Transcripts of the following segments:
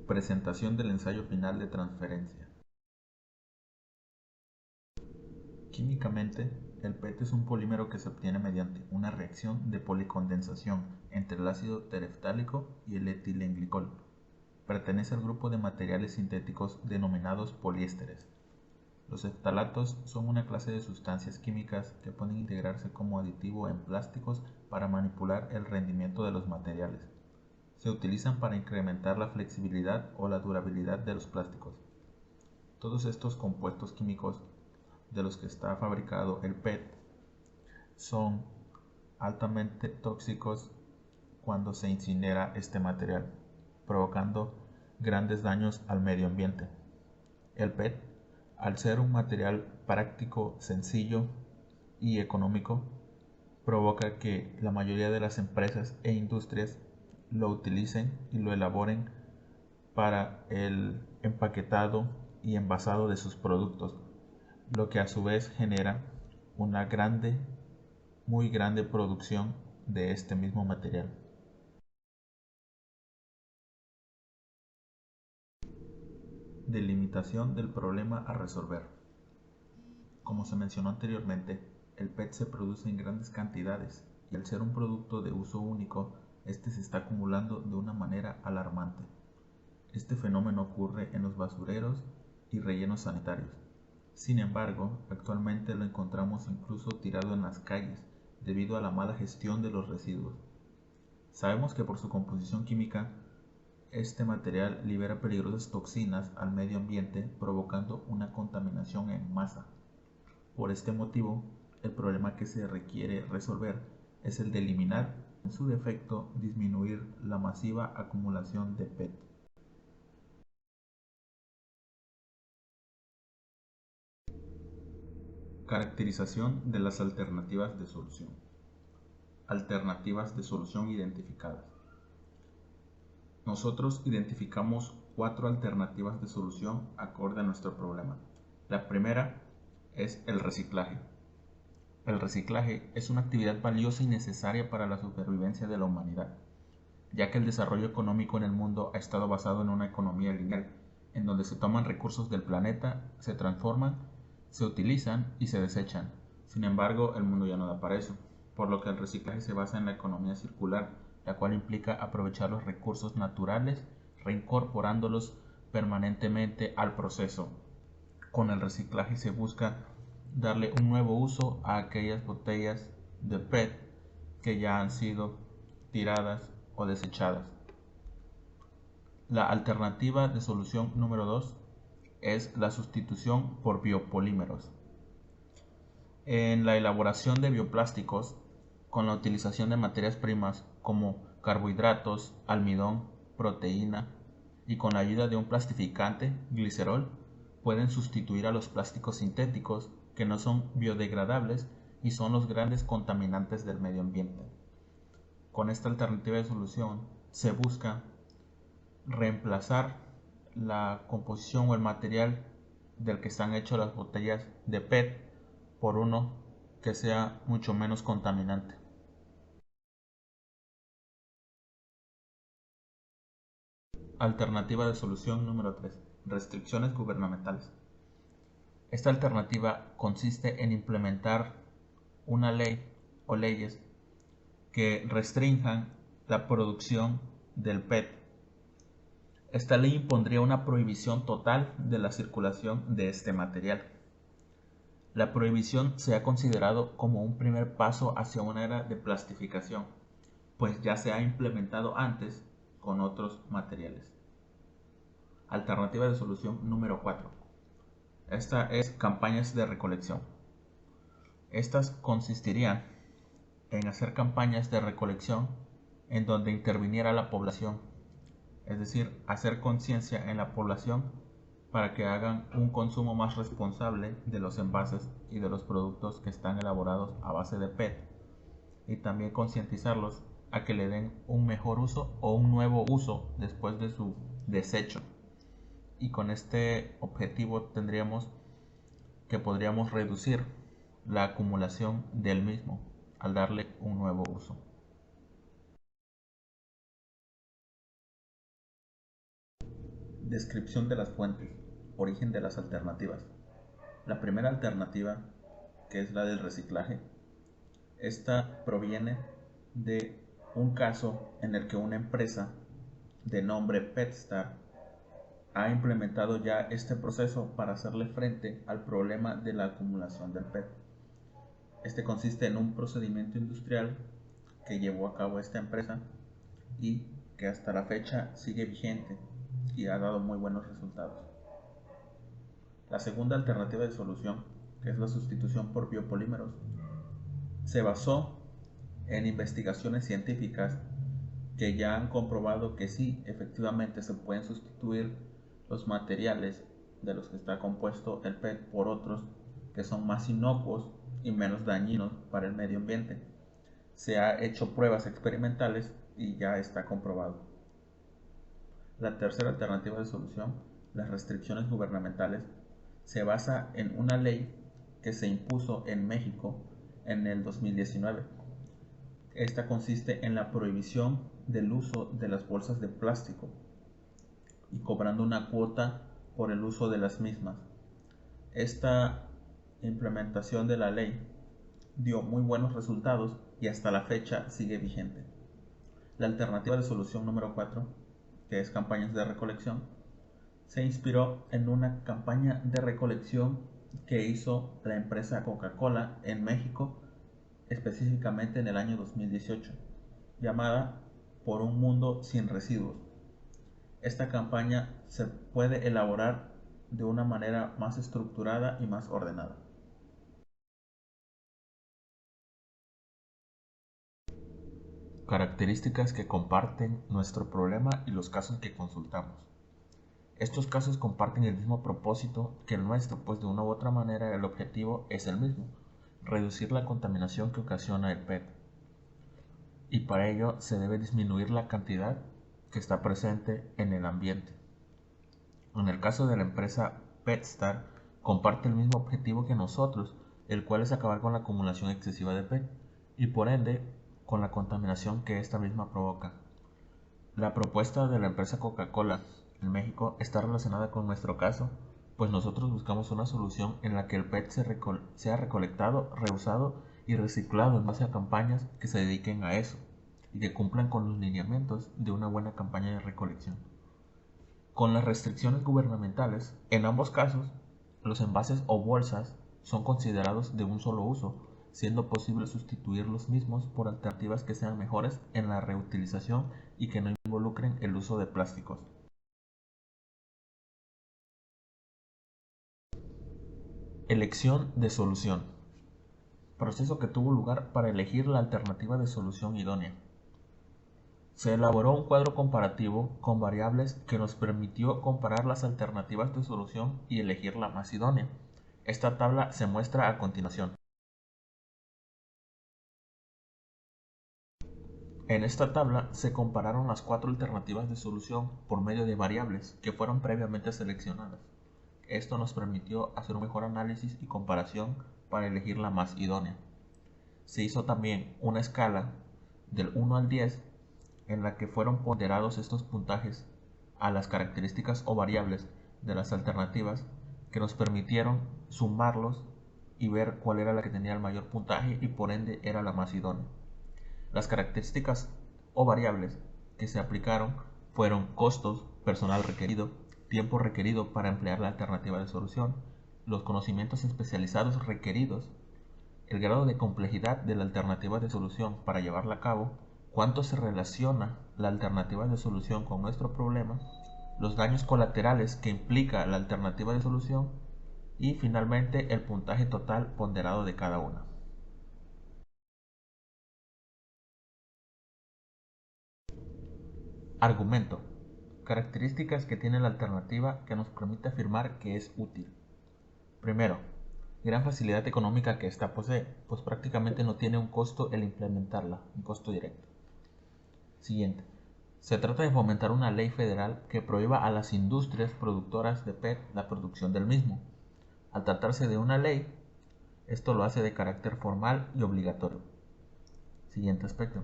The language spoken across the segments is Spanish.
Presentación del ensayo final de transferencia. Químicamente, el PET es un polímero que se obtiene mediante una reacción de policondensación entre el ácido tereftálico y el etilenglicol. Pertenece al grupo de materiales sintéticos denominados poliésteres. Los eftalatos son una clase de sustancias químicas que pueden integrarse como aditivo en plásticos para manipular el rendimiento de los materiales. Se utilizan para incrementar la flexibilidad o la durabilidad de los plásticos. Todos estos compuestos químicos de los que está fabricado el PET son altamente tóxicos cuando se incinera este material, provocando grandes daños al medio ambiente. El PET, al ser un material práctico, sencillo y económico, provoca que la mayoría de las empresas e industrias lo utilicen y lo elaboren para el empaquetado y envasado de sus productos, lo que a su vez genera una muy grande producción de este mismo material. Delimitación del problema a resolver. Como se mencionó anteriormente, el PET se produce en grandes cantidades y al ser un producto de uso único, este se está acumulando de una manera alarmante. Este fenómeno ocurre en los basureros y rellenos sanitarios. Sin embargo, actualmente lo encontramos incluso tirado en las calles debido a la mala gestión de los residuos. Sabemos que por su composición química, este material libera peligrosas toxinas al medio ambiente, provocando una contaminación en masa. Por este motivo, el problema que se requiere resolver es el de eliminar, en su defecto, disminuir la masiva acumulación de PET. Caracterización de las alternativas de solución. Alternativas de solución identificadas. Nosotros identificamos 4 alternativas de solución acorde a nuestro problema. La primera es el reciclaje. El reciclaje es una actividad valiosa y necesaria para la supervivencia de la humanidad, ya que el desarrollo económico en el mundo ha estado basado en una economía lineal, en donde se toman recursos del planeta, se transforman, se utilizan y se desechan. Sin embargo, el mundo ya no da para eso, por lo que el reciclaje se basa en la economía circular, la cual implica aprovechar los recursos naturales, reincorporándolos permanentemente al proceso. Con el reciclaje se busca darle un nuevo uso a aquellas botellas de PET que ya han sido tiradas o desechadas. La alternativa de solución número 2 es la sustitución por biopolímeros. En la elaboración de bioplásticos, con la utilización de materias primas como carbohidratos, almidón, proteína y con la ayuda de un plastificante, glicerol, pueden sustituir a los plásticos sintéticos que no son biodegradables y son los grandes contaminantes del medio ambiente. Con esta alternativa de solución se busca reemplazar la composición o el material del que están hechas las botellas de PET por uno que sea mucho menos contaminante. Alternativa de solución número 3. Restricciones gubernamentales. Esta alternativa consiste en implementar una ley o leyes que restrinjan la producción del PET. Esta ley impondría una prohibición total de la circulación de este material. La prohibición se ha considerado como un primer paso hacia una era de plastificación, pues ya se ha implementado antes con otros materiales. Alternativa de solución número 4. Esta es campañas de recolección. Estas consistirían en hacer campañas de recolección en donde interviniera la población, es decir, hacer conciencia en la población para que hagan un consumo más responsable de los envases y de los productos que están elaborados a base de PET, y también concientizarlos a que le den un mejor uso o un nuevo uso después de su desecho. Y con este objetivo tendríamos que podríamos reducir la acumulación del mismo al darle un nuevo uso. Descripción de las fuentes. Origen de las alternativas. La primera alternativa, que es la del reciclaje, esta proviene de un caso en el que una empresa de nombre PetStar ha implementado ya este proceso para hacerle frente al problema de la acumulación del PET. Este consiste en un procedimiento industrial que llevó a cabo esta empresa y que hasta la fecha sigue vigente y ha dado muy buenos resultados. La segunda alternativa de solución, que es la sustitución por biopolímeros, se basó en investigaciones científicas que ya han comprobado que sí, efectivamente se pueden sustituir los materiales de los que está compuesto el PET por otros que son más inocuos y menos dañinos para el medio ambiente. Se ha hecho pruebas experimentales y ya está comprobado. La tercera alternativa de solución, las restricciones gubernamentales, se basa en una ley que se impuso en México en el 2019. Esta consiste en la prohibición del uso de las bolsas de plástico y cobrando una cuota por el uso de las mismas. Esta implementación de la ley dio muy buenos resultados y hasta la fecha sigue vigente. La alternativa de solución número 4, que es campañas de recolección, se inspiró en una campaña de recolección que hizo la empresa Coca-Cola en México, específicamente en el año 2018, llamada Por un mundo sin residuos. Esta campaña se puede elaborar de una manera más estructurada y más ordenada. Características que comparten nuestro problema y los casos que consultamos. Estos casos comparten el mismo propósito que el nuestro, pues de una u otra manera el objetivo es el mismo: reducir la contaminación que ocasiona el PET. Y para ello se debe disminuir la cantidad que está presente en el ambiente. En el caso de la empresa PetStar, comparte el mismo objetivo que nosotros, el cual es acabar con la acumulación excesiva de PET y por ende con la contaminación que esta misma provoca. La propuesta de la empresa Coca-Cola en México está relacionada con nuestro caso, pues nosotros buscamos una solución en la que el PET sea recolectado, reusado y reciclado en base a campañas que se dediquen a eso y que cumplan con los lineamientos de una buena campaña de recolección. Con las restricciones gubernamentales, en ambos casos, los envases o bolsas son considerados de un solo uso, siendo posible sustituir los mismos por alternativas que sean mejores en la reutilización y que no involucren el uso de plásticos. Elección de solución. Proceso que tuvo lugar para elegir la alternativa de solución idónea. Se elaboró un cuadro comparativo con variables que nos permitió comparar las alternativas de solución y elegir la más idónea. Esta tabla se muestra a continuación. En esta tabla se compararon las 4 alternativas de solución por medio de variables que fueron previamente seleccionadas. Esto nos permitió hacer un mejor análisis y comparación para elegir la más idónea. Se hizo también una escala del 1 al 10 en la que fueron ponderados estos puntajes a las características o variables de las alternativas que nos permitieron sumarlos y ver cuál era la que tenía el mayor puntaje y por ende era la más idónea. Las características o variables que se aplicaron fueron costos, personal requerido, tiempo requerido para emplear la alternativa de solución, los conocimientos especializados requeridos, el grado de complejidad de la alternativa de solución para llevarla a cabo, cuánto se relaciona la alternativa de solución con nuestro problema, los daños colaterales que implica la alternativa de solución y finalmente el puntaje total ponderado de cada una. Argumento. Características que tiene la alternativa que nos permite afirmar que es útil. Primero, gran facilidad económica que ésta posee, pues prácticamente no tiene un costo el implementarla, un costo directo. Siguiente. Se trata de fomentar una ley federal que prohíba a las industrias productoras de PET la producción del mismo. Al tratarse de una ley, esto lo hace de carácter formal y obligatorio. Siguiente aspecto.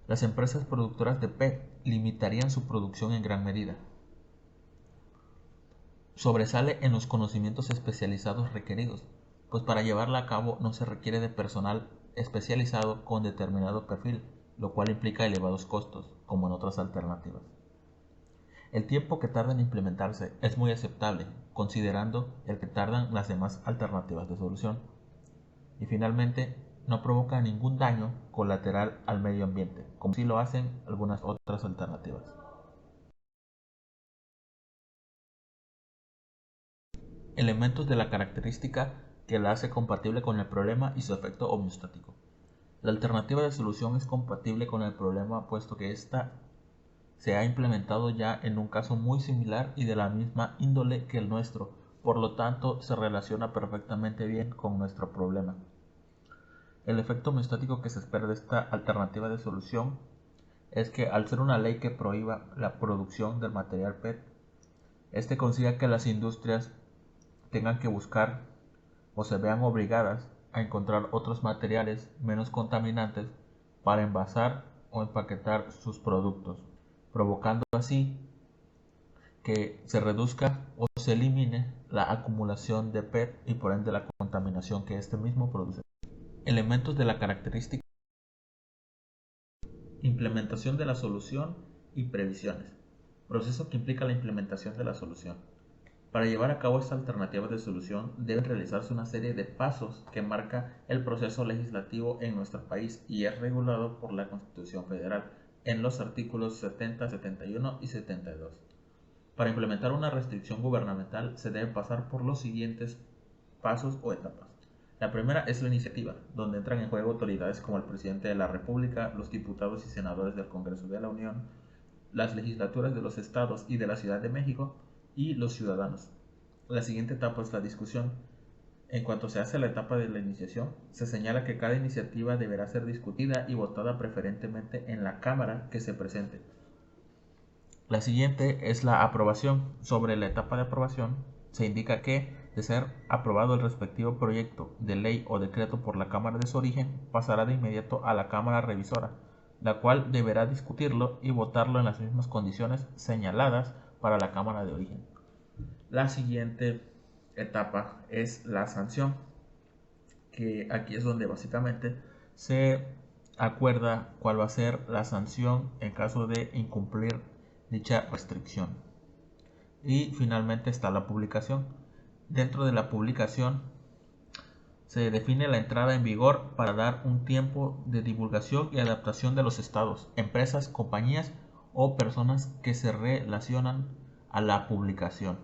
Las empresas productoras de PET limitarían su producción en gran medida. sobresale en los conocimientos especializados requeridos, pues para llevarla a cabo no se requiere de personal especializado con determinado perfil, lo cual implica elevados costos, como en otras alternativas. El tiempo que tarda en implementarse es muy aceptable, considerando el que tardan las demás alternativas de solución. Y finalmente, no provoca ningún daño colateral al medio ambiente, como sí lo hacen algunas otras alternativas. Elementos de la característica que la hace compatible con el problema y su efecto homeostático. La alternativa de solución es compatible con el problema puesto que ésta se ha implementado ya en un caso muy similar y de la misma índole que el nuestro, por lo tanto se relaciona perfectamente bien con nuestro problema. El efecto homeostático que se espera de esta alternativa de solución es que al ser una ley que prohíba la producción del material PET, este consiga que las industrias tengan que buscar o se vean obligadas a encontrar otros materiales menos contaminantes para envasar o empaquetar sus productos, provocando así que se reduzca o se elimine la acumulación de PET y por ende la contaminación que este mismo produce. Elementos de la característica: implementación de la solución y previsiones. Proceso que implica la implementación de la solución. Para llevar a cabo esta alternativa de solución deben realizarse una serie de pasos que marca el proceso legislativo en nuestro país y es regulado por la Constitución Federal en los artículos 70, 71 y 72. Para implementar una restricción gubernamental se debe pasar por los siguientes pasos o etapas. La primera es la iniciativa, donde entran en juego autoridades como el presidente de la República, los diputados y senadores del Congreso de la Unión, las legislaturas de los estados y de la Ciudad de México y los ciudadanos. La siguiente etapa es la discusión. En cuanto se hace la etapa de la iniciación, se señala que cada iniciativa deberá ser discutida y votada preferentemente en la Cámara que se presente. La siguiente es la aprobación. Sobre la etapa de aprobación, se indica que, de ser aprobado el respectivo proyecto de ley o decreto por la Cámara de su origen, pasará de inmediato a la Cámara Revisora, la cual deberá discutirlo y votarlo en las mismas condiciones señaladas para la Cámara de origen. La siguiente etapa es la sanción, que aquí es donde básicamente se acuerda cuál va a ser la sanción en caso de incumplir dicha restricción. Y finalmente está la publicación. Dentro de la publicación se define la entrada en vigor para dar un tiempo de divulgación y adaptación de los estados, empresas, compañías o personas que se relacionan a la publicación.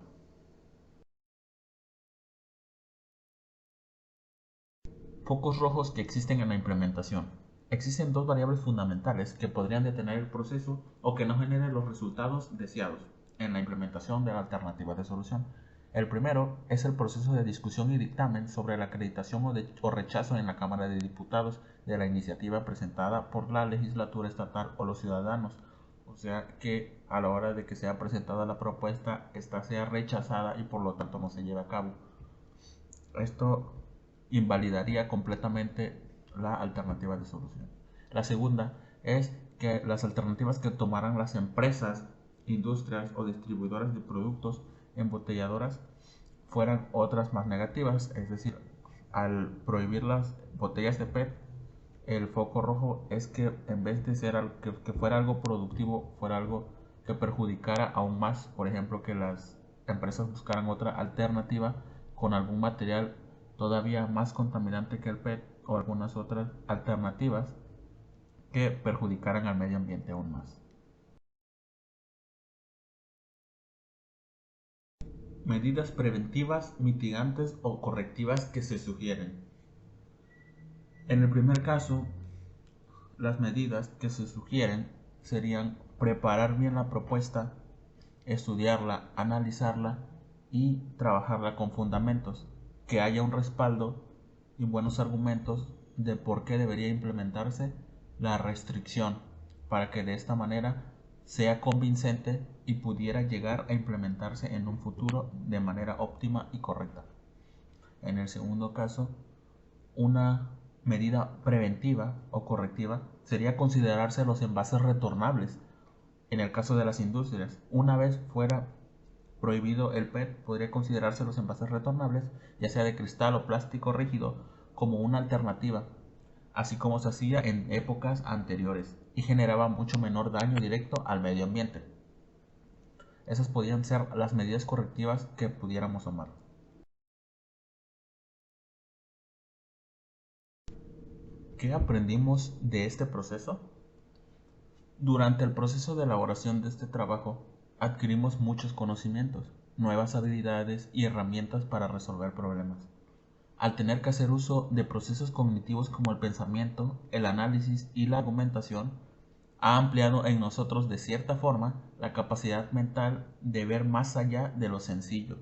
Focos rojos que existen en la implementación. Existen dos variables fundamentales que podrían detener el proceso o que no generen los resultados deseados en la implementación de la alternativa de solución. El primero es el proceso de discusión y dictamen sobre la acreditación o rechazo en la Cámara de Diputados de la iniciativa presentada por la legislatura estatal o los ciudadanos. O sea que a la hora de que sea presentada la propuesta, esta sea rechazada y por lo tanto no se lleve a cabo. Esto invalidaría completamente la alternativa de solución. La segunda es que las alternativas que tomarán las empresas, industrias o distribuidoras de productos embotelladoras fueran otras más negativas, es decir, al prohibir las botellas de PET, el foco rojo es que en vez de ser algo, que fuera algo productivo, fuera algo que perjudicara aún más, por ejemplo, que las empresas buscaran otra alternativa con algún material todavía más contaminante que el PET o algunas otras alternativas que perjudicaran al medio ambiente aún más. Medidas preventivas, mitigantes o correctivas que se sugieren. En el primer caso, las medidas que se sugieren serían preparar bien la propuesta, estudiarla, analizarla y trabajarla con fundamentos, que haya un respaldo y buenos argumentos de por qué debería implementarse la restricción, para que de esta manera sea convincente y pudiera llegar a implementarse en un futuro de manera óptima y correcta. En el segundo caso, una medida preventiva o correctiva sería considerarse los envases retornables. En el caso de las industrias, una vez fuera prohibido el PET, podría considerarse los envases retornables, ya sea de cristal o plástico rígido, como una alternativa, así como se hacía en épocas anteriores, y generaba mucho menor daño directo al medio ambiente. Esas podían ser las medidas correctivas que pudiéramos tomar. ¿Qué aprendimos de este proceso? Durante el proceso de elaboración de este trabajo, adquirimos muchos conocimientos, nuevas habilidades y herramientas para resolver problemas. Al tener que hacer uso de procesos cognitivos como el pensamiento, el análisis y la argumentación, ha ampliado en nosotros de cierta forma la capacidad mental de ver más allá de lo sencillo.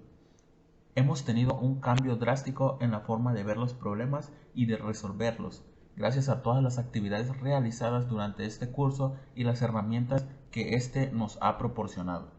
Hemos tenido un cambio drástico en la forma de ver los problemas y de resolverlos, gracias a todas las actividades realizadas durante este curso y las herramientas que éste nos ha proporcionado.